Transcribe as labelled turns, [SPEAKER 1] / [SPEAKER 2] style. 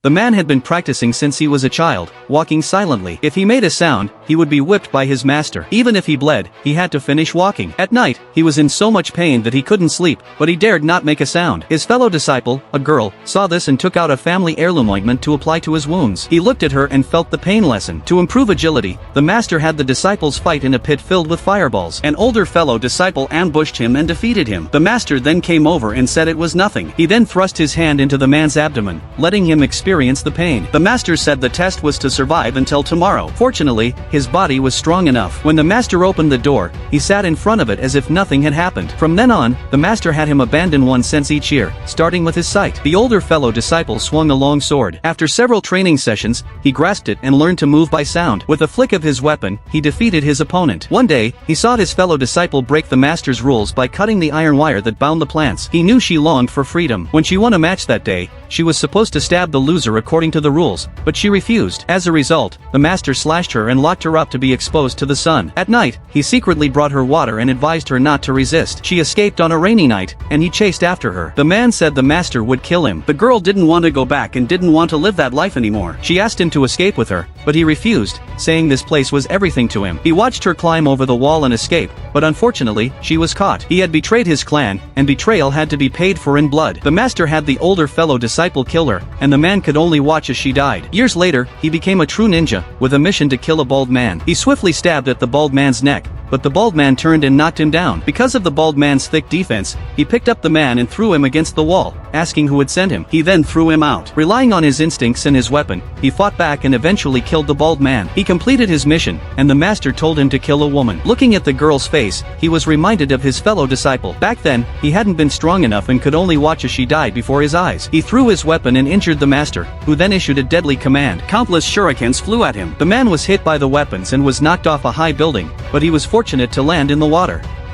[SPEAKER 1] The man had been practicing since he was a child, walking silently. If he made a sound, he would be whipped by his master. Even if he bled, he had to finish walking. At night, he was in so much pain that he couldn't sleep, but he dared not make a sound. His fellow disciple, a girl, saw this and took out a family heirloom ointment to apply to his wounds. He looked at her and felt the pain lessen. To improve agility, the master had the disciples fight in a pit filled with fireballs. An older fellow disciple ambushed him and defeated him. The master then came over and said it was nothing. He then thrust his hand into the man's abdomen, letting him experience the pain. The master said the test was to survive until tomorrow. Fortunately, his body was strong enough. When the master opened the door, he sat in front of it as if nothing had happened. From then on, the master had him abandon one sense each year, starting with his sight. The older fellow disciple swung a long sword. After several training sessions, he grasped it and learned to move by sound. With a flick of his weapon, he defeated his opponent. One day, he saw his fellow disciple break the master's rules by cutting the iron wire that bound the plants. He knew she longed for freedom. When she won a match that day, she was supposed to stab the loser according to the rules, but she refused. As a result, the master slashed her and locked her up to be exposed to the sun. At night, he secretly brought her water and advised her not to resist. She escaped on a rainy night, and he chased after her. The man said the master would kill him. The girl didn't want to go back and didn't want to live that life anymore. She asked him to escape with her, but he refused, saying this place was everything to him. He watched her climb over the wall and escape, but unfortunately, she was caught. He had betrayed his clan, and betrayal had to be paid for in blood. The master had the older fellow disciple kill her, and the man could only watch as she died. Years later, he became a true ninja, with a mission to kill a bald man. He swiftly stabbed at the bald man's neck, but the bald man turned and knocked him down. Because of the bald man's thick defense, he picked up the man and threw him against the wall, asking who would send him. He then threw him out. Relying on his instincts and his weapon, he fought back and eventually killed the bald man. He completed his mission, and the master told him to kill a woman. Looking at the girl's face, he was reminded of his fellow disciple. Back then, he hadn't been strong enough and could only watch as she died before his eyes. He threw his weapon and injured the master, who then issued a deadly command. Countless shurikens flew at him. The man was hit by the weapons and was knocked off a high building, but he was fortunate to land in the water.